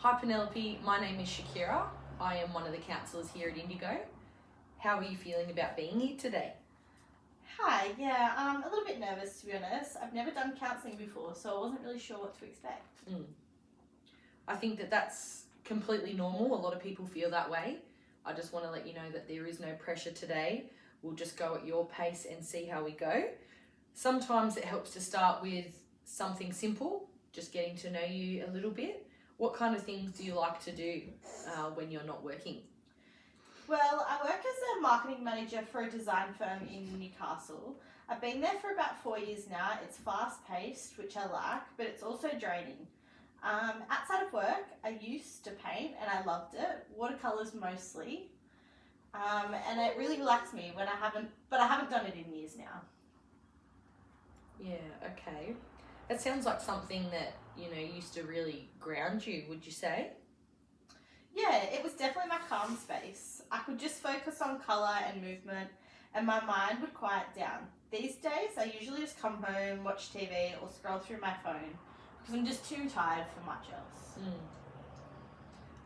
Hi Penelope, my name is Shakira. I am one of the counsellors here at Indigo. How are you feeling about being here today? Hi, yeah, I'm a little bit nervous to be honest. I've never done counselling before, so I wasn't really sure what to expect. I think that that's completely normal. A lot of people feel that way. I just want to let you know that there is no pressure today. We'll just go at your pace and see how we go. Sometimes it helps to start with something simple, just getting to know you a little bit. What kind of things do you like to do when you're not working? Well, I work as a marketing manager for a design firm in Newcastle. I've been there for about 4 years now. It's fast paced, which I like, but it's also draining. Outside of work, I used to paint and I loved it, watercolours mostly. And it really relaxed me but I haven't done it in years now. Yeah, okay. That sounds like something that, used to really ground you, would you say? Yeah, it was definitely my calm space. I could just focus on colour and movement and my mind would quiet down. These days, I usually just come home, watch TV or scroll through my phone because I'm just too tired for much else.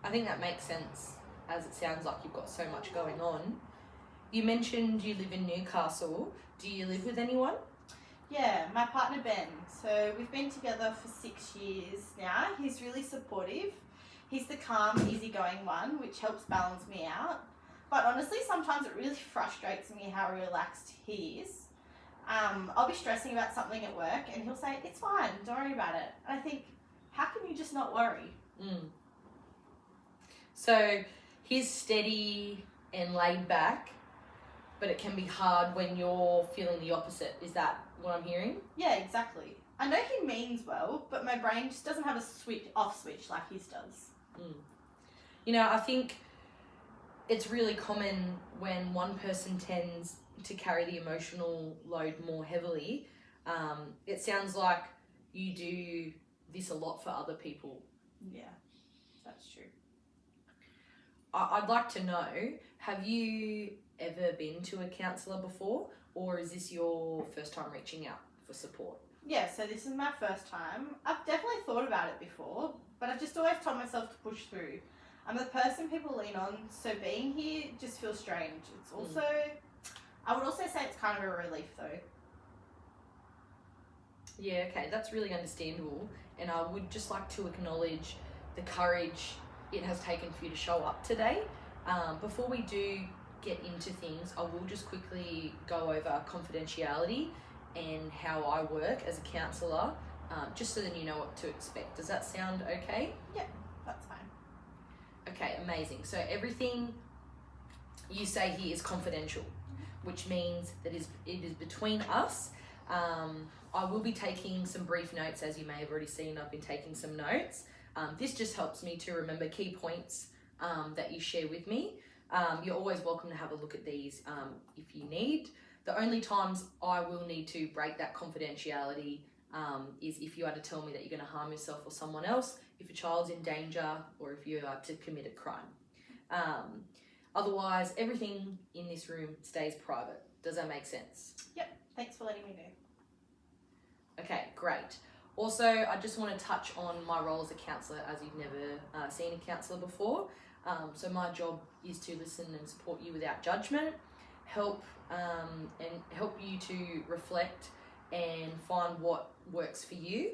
I think that makes sense, as it sounds like you've got so much going on. You mentioned you live in Newcastle. Do you live with anyone? Yeah, my partner Ben. So we've been together for 6 years now. He's really supportive. He's the calm, easygoing one, which helps balance me out. But honestly, sometimes it really frustrates me how relaxed he is. I'll be stressing about something at work and he'll say, "It's fine, don't worry about it." And I think, how can you just not worry? So he's steady and laid back, but it can be hard when you're feeling the opposite. Is that what I'm hearing? Yeah, exactly. I know he means well, but my brain just doesn't have a off switch like his does. I think it's really common when one person tends to carry the emotional load more heavily. It sounds like you do this a lot for other people. Yeah, that's true. I'd like to know, have you ever been to a counsellor before, or is this your first time reaching out for support? Yeah, so this is my first time. I've definitely thought about it before, but I've just always told myself to push through. I'm the person people lean on, so being here just feels strange. It's also, I would also say it's kind of a relief though. Yeah, okay, that's really understandable. And I would just like to acknowledge the courage it has taken for you to show up today. Before we do get into things, I will just quickly go over confidentiality and how I work as a counsellor, just so that you know what to expect. Does that sound okay? Yeah, that's fine. Okay, amazing. So everything you say here is confidential, which means that it is between us. I will be taking some brief notes, as you may have already seen. I've been taking some notes. This just helps me to remember key points that you share with me. You're always welcome to have a look at these if you need. The only times I will need to break that confidentiality is if you are to tell me that you're going to harm yourself or someone else, if a child's in danger, or if you are to commit a crime. Otherwise, everything in this room stays private. Does that make sense? Yep, thanks for letting me know. Okay, great. Also, I just want to touch on my role as a counsellor, as you've never seen a counsellor before. So my job is to listen and support you without judgment, help you to reflect and find what works for you.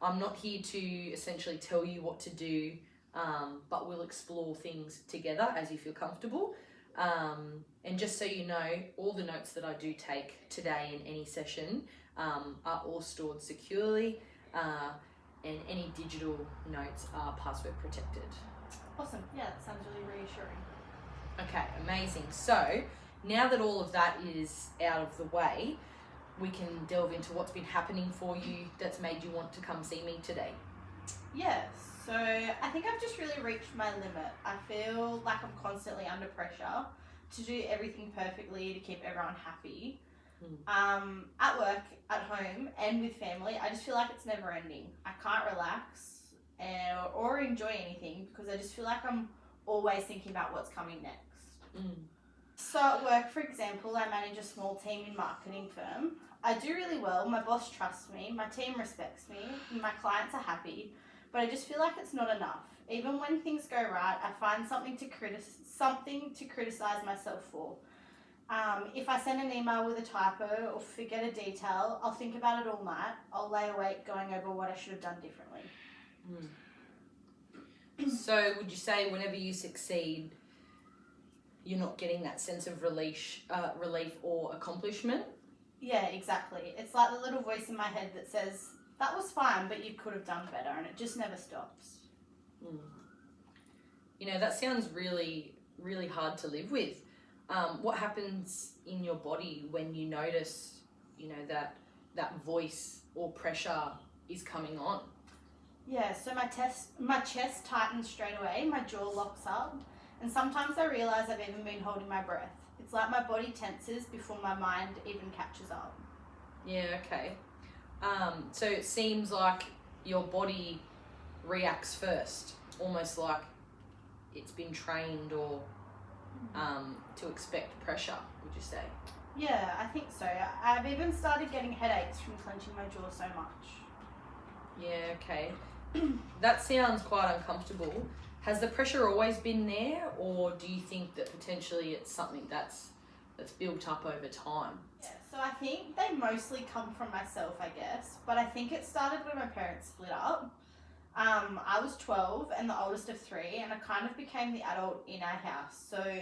I'm not here to essentially tell you what to do, but we'll explore things together as you feel comfortable. And just so you know, all the notes that I do take today in any session are all stored securely, and any digital notes are password protected. Awesome, yeah, that sounds really reassuring. Okay, amazing. So now that all of that is out of the way, we can delve into what's been happening for you that's made you want to come see me today. Yeah, so I think I've just really reached my limit. I feel like I'm constantly under pressure to do everything perfectly to keep everyone happy. At work, at home, and with family, I just feel like it's never ending. I can't relax or enjoy anything because I just feel like I'm always thinking about what's coming next. So at work, for example, I manage a small team in marketing firm. I do really well, my boss trusts me, my team respects me, and my clients are happy. but I just feel like it's not enough. Even when things go right, I find something to criticize myself for. If I send an email with a typo or forget a detail, I'll think about it all night. I'll lay awake going over what I should have done differently. So would you say whenever you succeed, you're not getting that sense of relief or accomplishment? Yeah, exactly. It's like the little voice in my head that says, that was fine, but you could have done better, and it just never stops. You know, that sounds really, really hard to live with. What happens in your body when you notice, you know, that voice or pressure is coming on? Yeah, so my chest tightens straight away, my jaw locks up, and sometimes I realise I've even been holding my breath. It's like my body tenses before my mind even catches up. Yeah, okay. So it seems like your body reacts first, almost like it's been trained or to expect pressure, would you say? Yeah, I think so. I've even started getting headaches from clenching my jaw so much. Yeah, okay. That sounds quite uncomfortable. Has the pressure always been there, or do you think that potentially it's something that's built up over time? Yeah, so I think they mostly come from myself, I guess, but I think it started when my parents split up. I was 12 and the oldest of 3, and I kind of became the adult in our house. So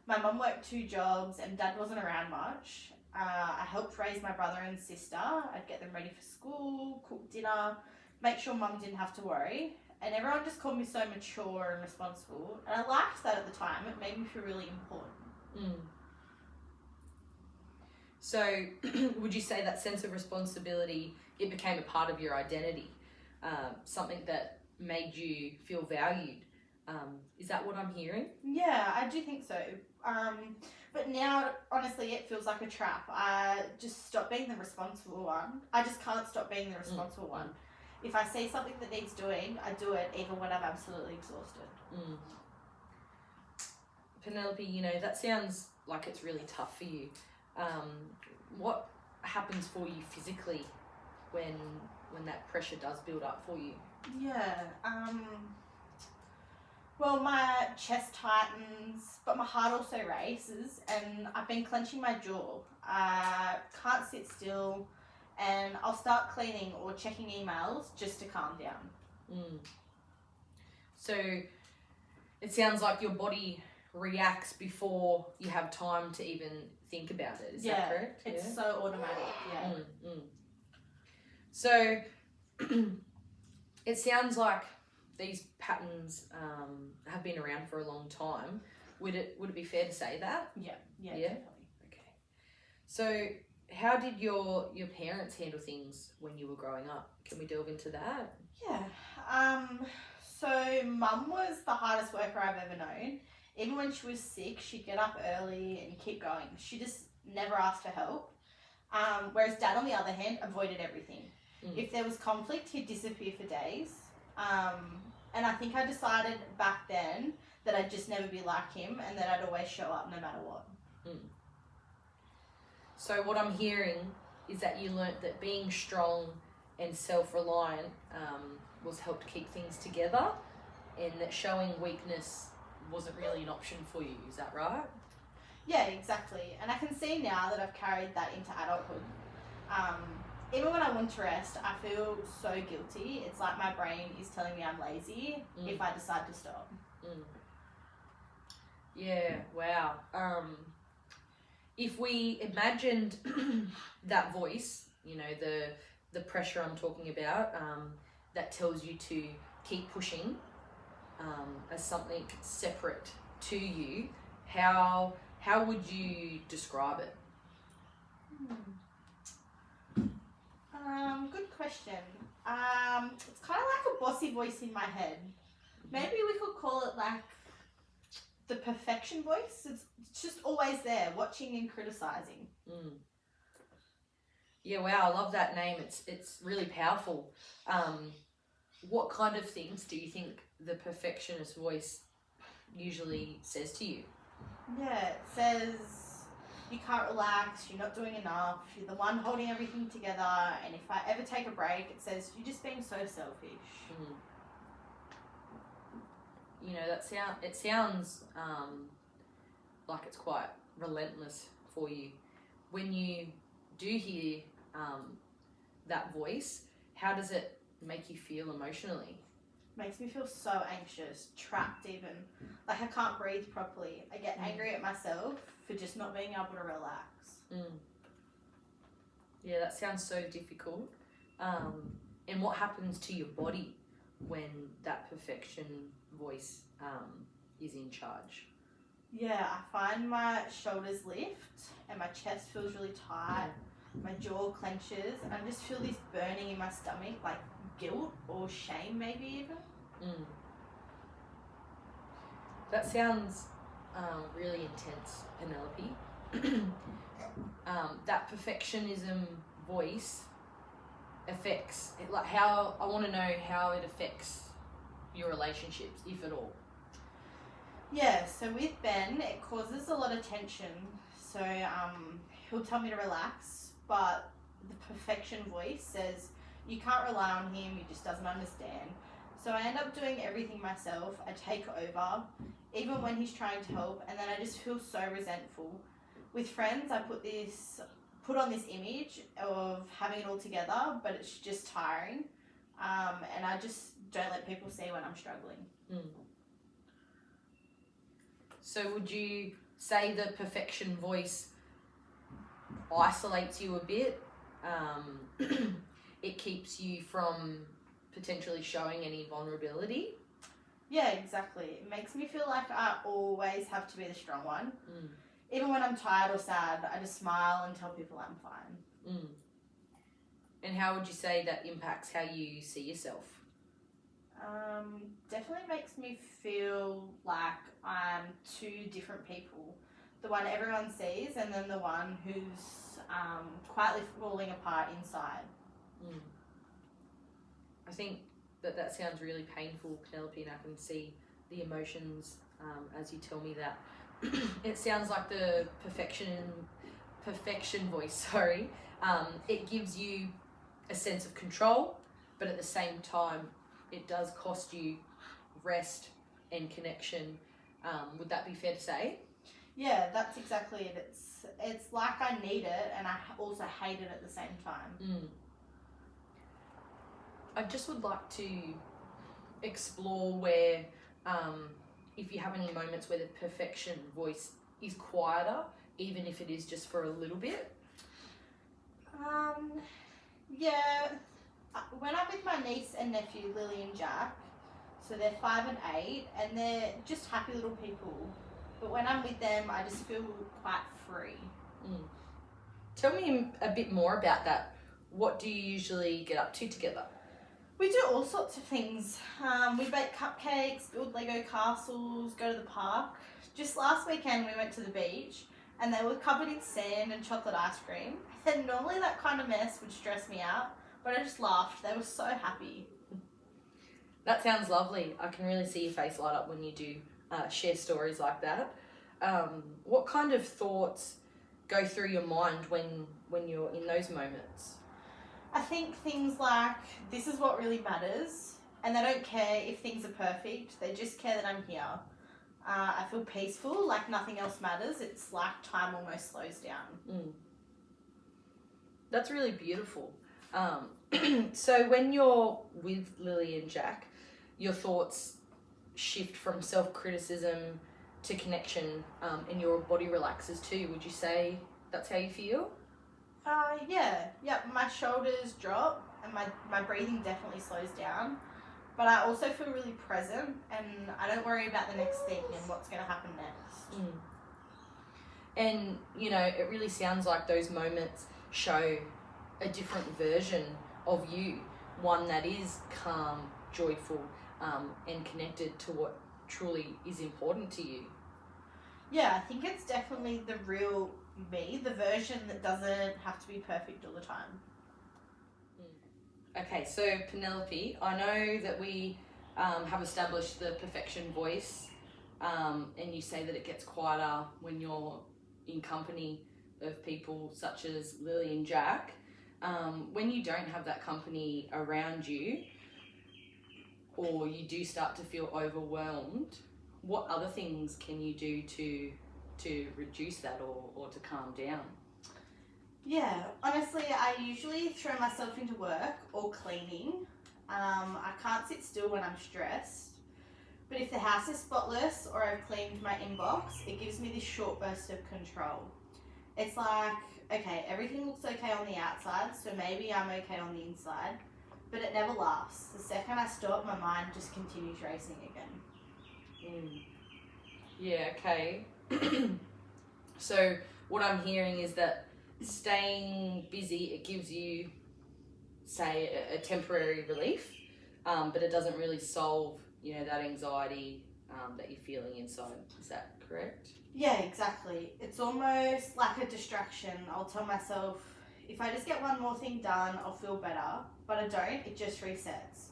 my mum worked 2 jobs and dad wasn't around much. I helped raise my brother and sister. I'd get them ready for school, cook dinner, make sure mum didn't have to worry. And everyone just called me so mature and responsible. And I liked that at the time. It made me feel really important. So would you say that sense of responsibility, it became a part of your identity? Something that made you feel valued? Is that what I'm hearing? Yeah, I do think so. But now, honestly, it feels like a trap. I just stopped being the responsible one. I just can't stop being the responsible one. If I see something that needs doing, I do it even when I'm absolutely exhausted. Penelope, you know, that sounds like it's really tough for you. What happens for you physically when that pressure does build up for you? Yeah, well, my chest tightens, but my heart also races, and I've been clenching my jaw. I can't sit still, and I'll start cleaning or checking emails just to calm down. So it sounds like your body reacts before you have time to even think about it. Is that correct? It's so automatic. Yeah. So it sounds like these patterns have been around for a long time. Would it be fair to say that? Yeah, definitely. Okay. So how did your parents handle things when you were growing up? Can we delve into that? Yeah. So mum was the hardest worker I've ever known. Even when she was sick, she'd get up early and keep going. She just never asked for help. Whereas dad, on the other hand, avoided everything. If there was conflict, he'd disappear for days. And I think I decided back then that I'd just never be like him and that I'd always show up no matter what. So what I'm hearing is that you learnt that being strong and self-reliant was helped keep things together, and that showing weakness wasn't really an option for you. Is that right? Yeah, exactly. And I can see now that I've carried that into adulthood. Even when I want to rest, I feel so guilty. It's like my brain is telling me I'm lazy if I decide to stop. Yeah, wow. If we imagined that voice, you know, the pressure I'm talking about, that tells you to keep pushing, as something separate to you, how would you describe it? Good question. It's kind of like a bossy voice in my head. Maybe we could call it like the perfection voice. It's just always there, watching and criticizing. Yeah, wow, I love that name. It's really powerful. What kind of things do you think the perfectionist voice usually says to you? Yeah, it says you can't relax, you're not doing enough, you're the one holding everything together, and if I ever take a break, it says you're just being so selfish. You know, it sounds like it's quite relentless for you. When you do hear that voice, how does it make you feel emotionally? Makes me feel so anxious, trapped even. Like I can't breathe properly. I get angry at myself for just not being able to relax. Yeah, that sounds so difficult. And what happens to your body when that perfection voice is in charge? Yeah, I find my shoulders lift and my chest feels really tight. My jaw clenches and I just feel this burning in my stomach, like guilt or shame maybe even. That sounds really intense, Penelope. That perfectionism voice affects it, like how I want to know how it affects your relationships, if at all. Yeah, so with Ben, it causes a lot of tension. So he'll tell me to relax, but the perfection voice says you can't rely on him, he just doesn't understand. So I end up doing everything myself. I take over, even when he's trying to help, and then I just feel so resentful. With friends, I put on this image of having it all together, but it's just tiring. And I just don't let people see when I'm struggling. So would you say the perfection voice isolates you a bit? It keeps you from potentially showing any vulnerability? Yeah, exactly. It makes me feel like I always have to be the strong one. Even when I'm tired or sad, I just smile and tell people I'm fine. And how would you say that impacts how you see yourself? Definitely makes me feel like I'm two different people. The one everyone sees and then the one who's quietly falling apart inside. I think that sounds really painful, Penelope, and I can see the emotions as you tell me that. It sounds like the perfection voice, sorry. It gives you a sense of control, but at the same time, it does cost you rest and connection. Would that be fair to say? Yeah, that's exactly it. It's like I need it and I also hate it at the same time. I just would like to explore where, if you have any moments where the perfection voice is quieter, even if it is just for a little bit. Yeah, when I'm with my niece and nephew, Lily and Jack, so they're 5 and 8, and they're just happy little people. But when I'm with them, I just feel quite free. Tell me a bit more about that. What do you usually get up to together? We do all sorts of things. We bake cupcakes, build Lego castles, go to the park. Just last weekend we went to the beach and they were covered in sand and chocolate ice cream. And normally that kind of mess would stress me out, but I just laughed. They were so happy. That sounds lovely. I can really see your face light up when you do share stories like that. What kind of thoughts go through your mind when you're in those moments? I think things like, this is what really matters, and they don't care if things are perfect, they just care that I'm here. I feel peaceful, like nothing else matters. It's like time almost slows down. That's really beautiful. So when you're with Lily and Jack, your thoughts shift from self-criticism to connection, and your body relaxes too. Would you say that's how you feel? Yeah, my shoulders drop and my breathing definitely slows down, but I also feel really present and I don't worry about the next thing and what's going to happen next. And you know, it really sounds like those moments show a different version of you, one that is calm, joyful, and connected to what truly is important to you. Yeah, I think it's definitely the real me, the version that doesn't have to be perfect all the time. Okay, so Penelope, I know that we have established the perfection voice, and you say that it gets quieter when you're in company of people such as Lily and Jack. When you don't have that company around you, or you do start to feel overwhelmed, what other things can you do to reduce that or to calm down? Yeah, honestly, I usually throw myself into work or cleaning. I can't sit still when I'm stressed. But if the house is spotless or I've cleaned my inbox, it gives me this short burst of control. It's like, okay, everything looks okay on the outside, so maybe I'm okay on the inside, but it never lasts. The second I stop, my mind just continues racing again. Yeah, okay. So what I'm hearing is that staying busy, it gives you, say, a temporary relief, but it doesn't really solve, that anxiety that you're feeling inside. Is that correct? Yeah, exactly. It's almost like a distraction. I'll tell myself, if I just get one more thing done, I'll feel better. But I don't, it just resets.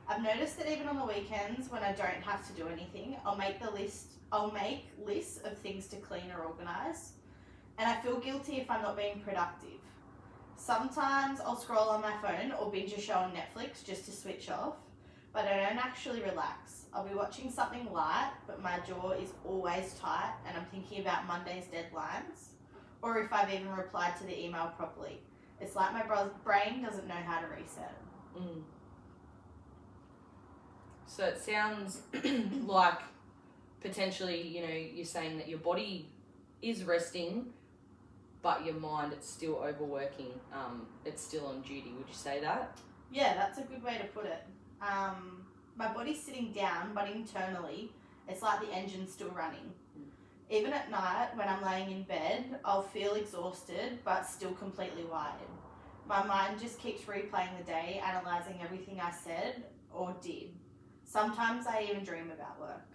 I've noticed that even on the weekends when I don't have to do anything, I'll make lists of things to clean or organise. And I feel guilty if I'm not being productive. Sometimes I'll scroll on my phone or binge a show on Netflix just to switch off, but I don't actually relax. I'll be watching something light, but my jaw is always tight and I'm thinking about Monday's deadlines, or if I've even replied to the email properly. It's like my brain doesn't know how to reset. So it sounds like potentially, you're saying that your body is resting, but your mind, it's still overworking. It's still on duty. Would you say that? Yeah, that's a good way to put it. My body's sitting down, but internally, it's like the engine's still running. Even at night, when I'm laying in bed, I'll feel exhausted, but still completely wired. My mind just keeps replaying the day, analysing everything I said or did. Sometimes I even dream about work.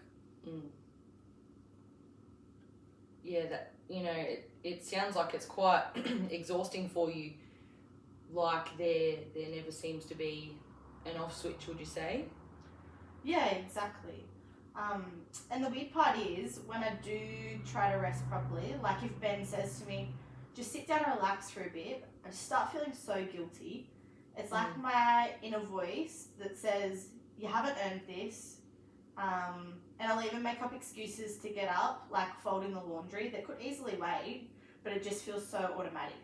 Yeah, that it sounds like it's quite exhausting for you. Like there never seems to be an off switch. Would you say? Yeah, exactly. And the weird part is when I do try to rest properly, like if Ben says to me, just sit down and relax for a bit, I just start feeling so guilty. It's like my inner voice that says, you haven't earned this. And I'll even make up excuses to get up, like folding the laundry that could easily wait, but it just feels so automatic.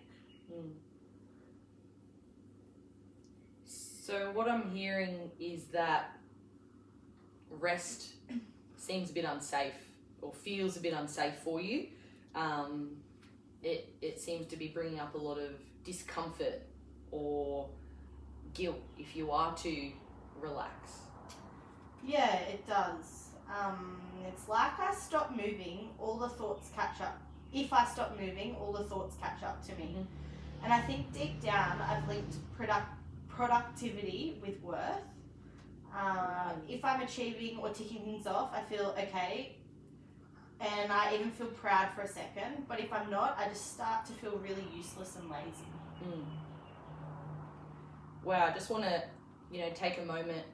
So what I'm hearing is that rest seems a bit unsafe or feels a bit unsafe for you. It seems to be bringing up a lot of discomfort or guilt if you are to relax. Yeah, it does. It's like I stop moving, all the thoughts catch up. If I stop moving, all the thoughts catch up to me. And I think deep down, I've linked productivity with worth. If I'm achieving or ticking things off, I feel okay. And I even feel proud for a second. But if I'm not, I just start to feel really useless and lazy. Wow, I just want to, take a moment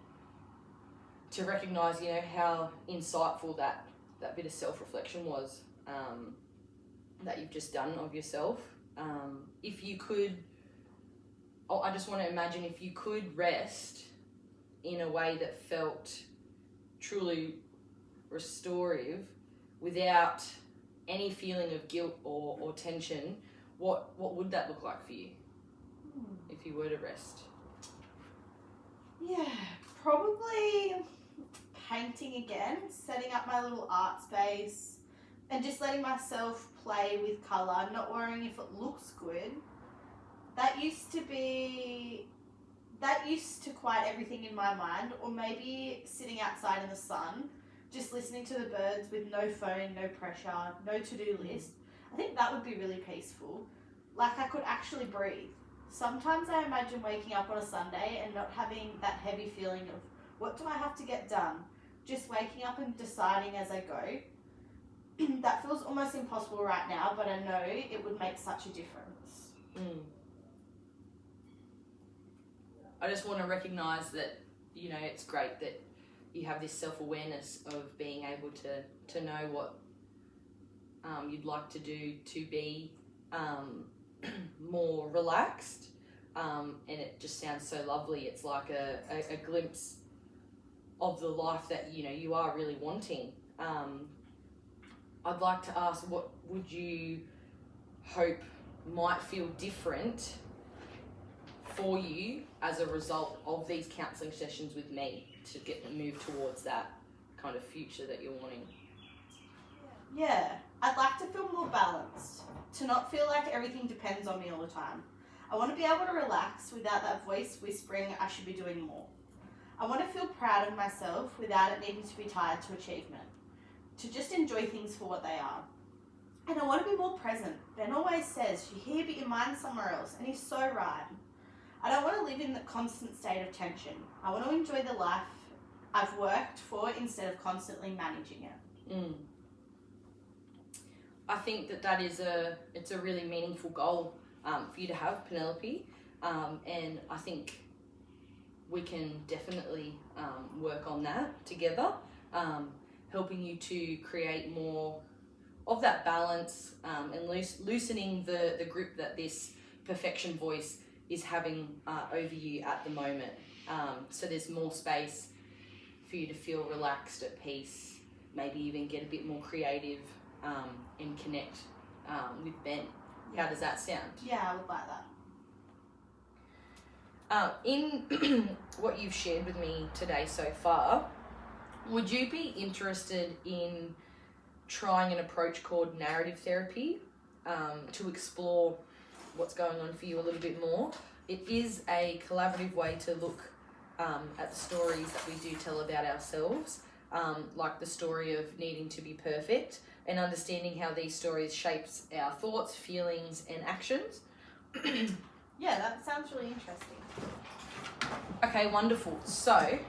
to recognise, how insightful that bit of self-reflection was that you've just done of yourself. If you could, I just want to imagine if you could rest in a way that felt truly restorative without any feeling of guilt or tension, what would that look like for you if you were to rest? Yeah, probably painting again, setting up my little art space and just letting myself play with colour, not worrying if it looks good. That used to quiet everything in my mind, or maybe sitting outside in the sun, just listening to the birds with no phone, no pressure, no to-do list. I think that would be really peaceful. Like I could actually breathe. Sometimes I imagine waking up on a Sunday and not having that heavy feeling of what do I have to get done? Just waking up and deciding as I go. That feels almost impossible right now, but I know it would make such a difference. I just want to recognise that, it's great that you have this self-awareness of being able to know what you'd like to do to be more relaxed, and it just sounds so lovely. It's like a glimpse of the life that you are really wanting. I'd like to ask, what would you hope might feel different for you as a result of these counselling sessions with me to move towards that kind of future that you're wanting? Yeah, I'd like to feel more balanced, to not feel like everything depends on me all the time. I want to be able to relax without that voice whispering I should be doing more. I want to feel proud of myself without it needing to be tied to achievement, to just enjoy things for what they are. And I want to be more present. Ben always says, you're here but your mind's somewhere else, and he's so right. I don't want to live in the constant state of tension. I want to enjoy the life I've worked for instead of constantly managing it. I think it's a really meaningful goal for you to have, Penelope, and I think we can definitely work on that together, helping you to create more of that balance and loosening the grip that this perfection voice is having over you at the moment. So there's more space for you to feel relaxed, at peace, maybe even get a bit more creative and connect with Ben. How does that sound? Yeah, I would like that. In what you've shared with me today so far, would you be interested in trying an approach called narrative therapy to explore what's going on for you a little bit more? It is a collaborative way to look at the stories that we do tell about ourselves, like the story of needing to be perfect, and understanding how these stories shapes our thoughts, feelings, and actions. Yeah, that sounds really interesting. Okay, wonderful. So,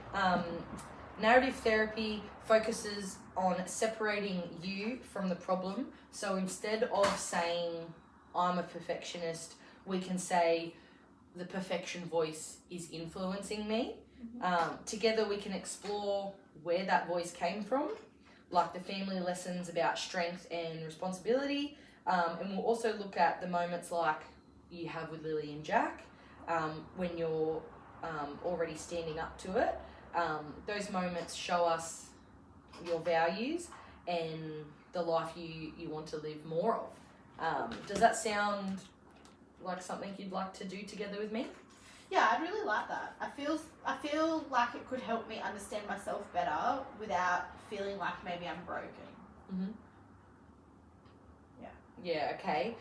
narrative therapy focuses on separating you from the problem. So instead of saying, I'm a perfectionist, we can say, the perfection voice is influencing me. Together we can explore where that voice came from, like the family lessons about strength and responsibility. And we'll also look at the moments like you have with Lily and Jack, when you're already standing up to it. Those moments show us your values and the life you want to live more of. Does that sound like something you'd like to do together with me? Yeah, I'd really like that. I feel like it could help me understand myself better without feeling like maybe I'm broken. Yeah, okay.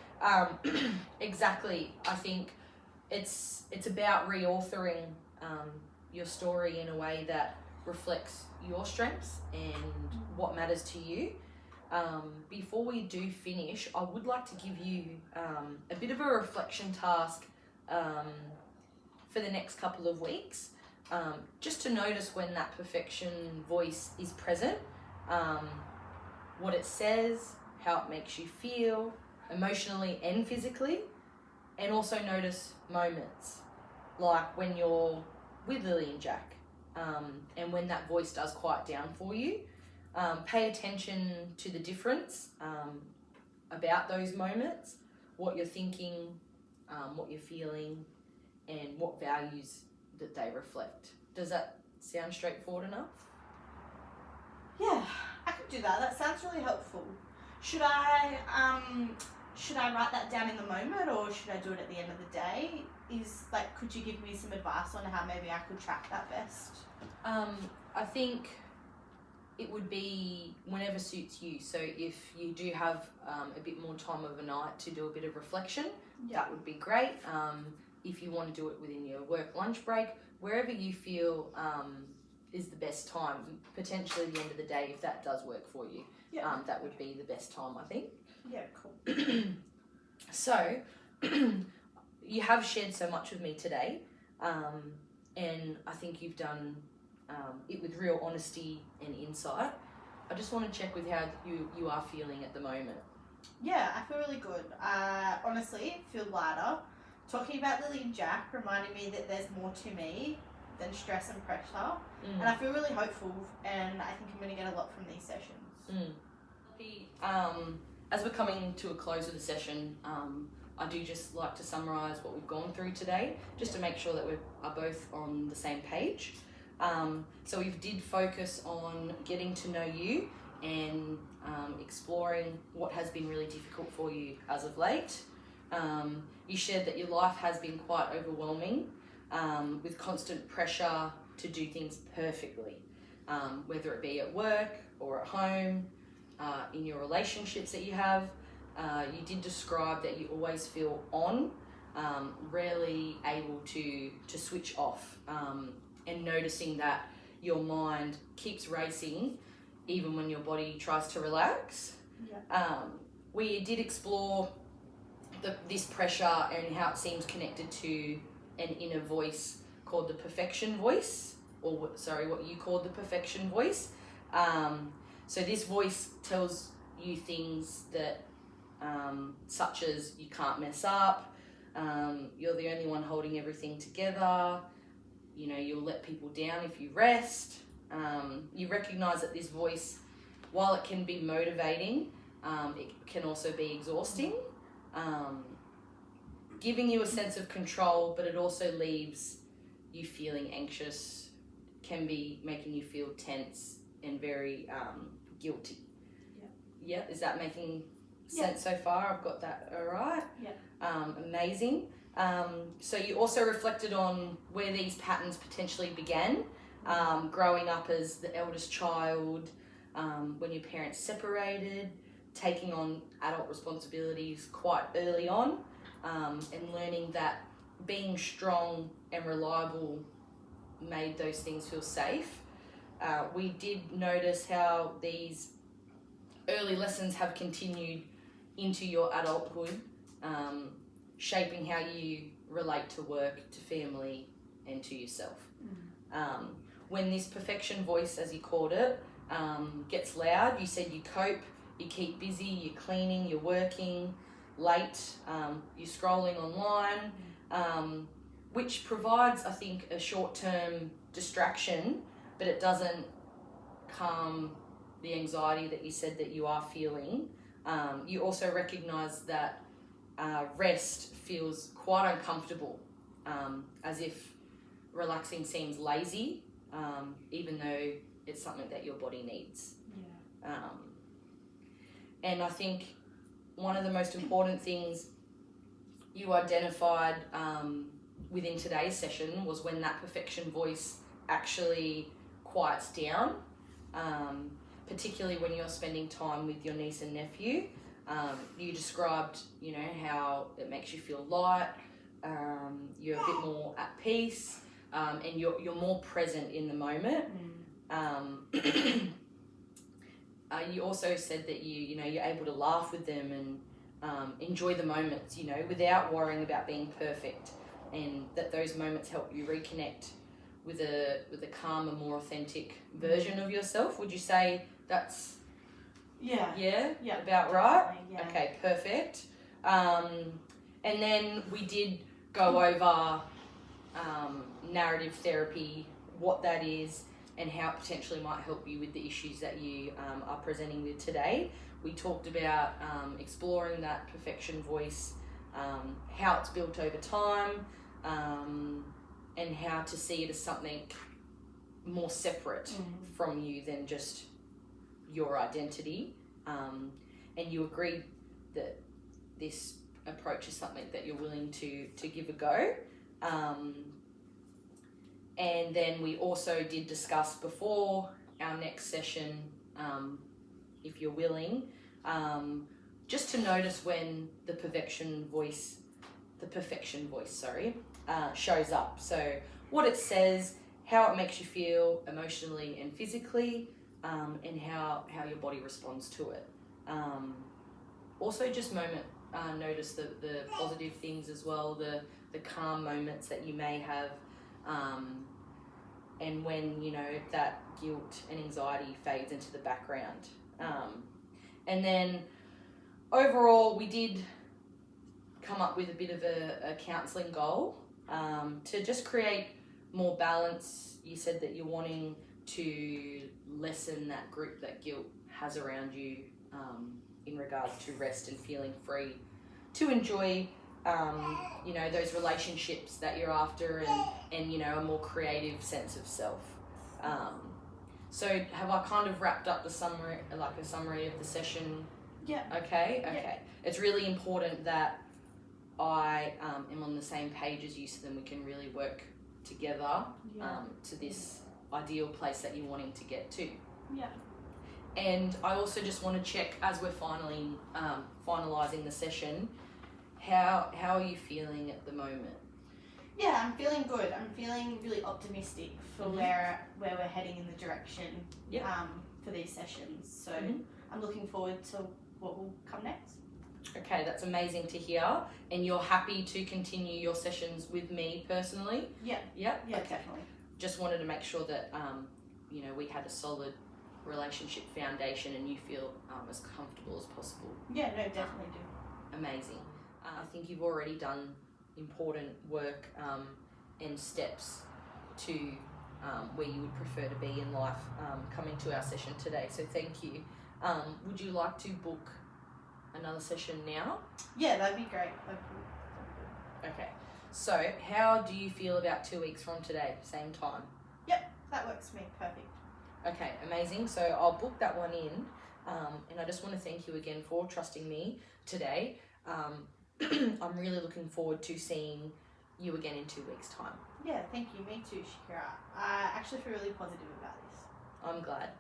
Exactly. I think it's about reauthoring your story in a way that reflects your strengths and what matters to you. Before we do finish, I would like to give you a bit of a reflection task for the next couple of weeks, just to notice when that perfection voice is present, what it says, how it makes you feel emotionally and physically, and also notice moments like when you're with Lily and Jack, and when that voice does quiet down for you. Pay attention to the difference about those moments, what you're thinking, what you're feeling, and what values that they reflect. Does that sound straightforward enough? Yeah, I could do that. That sounds really helpful. Should I write that down in the moment, or should I do it at the end of the day? Could you give me some advice on how maybe I could track that best? I think it would be whenever suits you. So if you do have a bit more time of a night to do a bit of reflection, that would be great. If you want to do it within your work lunch break, wherever you feel is the best time, potentially the end of the day, if that does work for you. That would be the best time, I think. Yeah, cool. So, you have shared so much with me today, and I think you've done it with real honesty and insight. I just want to check with how you are feeling at the moment. Yeah, I feel really good. Honestly, feel lighter. Talking about Lily and Jack reminded me that there's more to me than stress and pressure. And I feel really hopeful, and I think I'm going to get a lot from these sessions. As we're coming to a close of the session, I do just like to summarise what we've gone through today, just to make sure that we are both on the same page. So we did focus on getting to know you and exploring what has been really difficult for you as of late. You shared that your life has been quite overwhelming, with constant pressure to do things perfectly, whether it be at work or at home, in your relationships that you have. You did describe that you always feel on, rarely able to switch off, and noticing that your mind keeps racing even when your body tries to relax. Yeah. We did explore this pressure and how it seems connected to an inner voice called the perfection voice, or what you called the perfection voice. So this voice tells you things that, such as you can't mess up, you're the only one holding everything together, you know, you'll let people down if you rest. You recognize that this voice, while it can be motivating, it can also be exhausting, giving you a sense of control, but it also leaves you feeling anxious, can be making you feel tense and very guilty. Yeah, is that making sense so far? I've got that all right? Yeah. Amazing. So you also reflected on where these patterns potentially began, growing up as the eldest child, when your parents separated, taking on adult responsibilities quite early on, and learning that being strong and reliable made those things feel safe. We did notice how these early lessons have continued into your adulthood, shaping how you relate to work, to family, and to yourself. When this perfection voice, as you called it, gets loud, you said you cope, you keep busy, you're cleaning, you're working late, you're scrolling online, which provides, I think, a short-term distraction, but it doesn't calm the anxiety that you said that you are feeling. You also recognise that rest feels quite uncomfortable, as if relaxing seems lazy, even though it's something that your body needs. Yeah. And I think one of the most important things you identified within today's session was when that perfection voice actually quiets down, particularly when you're spending time with your niece and nephew. You described, you know, how it makes you feel light, you're a bit more at peace, and you're more present in the moment. You also said that you're able to laugh with them and enjoy the moments, you know, without worrying about being perfect, and that those moments help you reconnect with a calmer, more authentic version of yourself. Would you say that's about right? Yeah. Okay, perfect. And then we did go over narrative therapy, what that is, and how it potentially might help you with the issues that you are presenting with today. We talked about exploring that perfection voice, how it's built over time, and how to see it as something more separate from you than just your identity. And you agreed that this approach is something that you're willing to give a go. And then we also did discuss before our next session, if you're willing, just to notice when the perfection voice shows up. So what it says, how it makes you feel emotionally and physically, and how your body responds to it. Also just notice the positive things as well, the calm moments that you may have, and when, you know, that guilt and anxiety fades into the background. And then overall, we did come up with a bit of a counselling goal, to just create more balance. You said that you're wanting to lessen that grip that guilt has around you, in regards to rest and feeling free to enjoy, you know, those relationships that you're after, and you know, a more creative sense of self. So have I kind of wrapped up the summary, like a summary of the session? Yeah. Okay. Yeah. It's really important that I am on the same page as you, so then we can really work together to this ideal place that you're wanting to get to. Yeah. And I also just want to check, as we're finally finalising the session, how are you feeling at the moment? Yeah, I'm feeling good. I'm feeling really optimistic for where we're heading in the direction for these sessions. So I'm looking forward to what will come next. Okay, that's amazing to hear. And you're happy to continue your sessions with me personally? Yeah. Yeah? Yeah, Okay. definitely. Just wanted to make sure that, we had a solid relationship foundation and you feel as comfortable as possible. Yeah, no, definitely do. Amazing. I think you've already done important work and steps to where you would prefer to be in life coming to our session today. So thank you. Would you like to book another session now? Yeah, that'd be great. Okay. So how do you feel about 2 weeks from today, same time? Yep, that works for me. Perfect. Okay, amazing. So I'll book that one in. And I just want to thank you again for trusting me today. I'm really looking forward to seeing you again in 2 weeks' time. Yeah, thank you. Me too, Shakira. I actually feel really positive about this. I'm glad.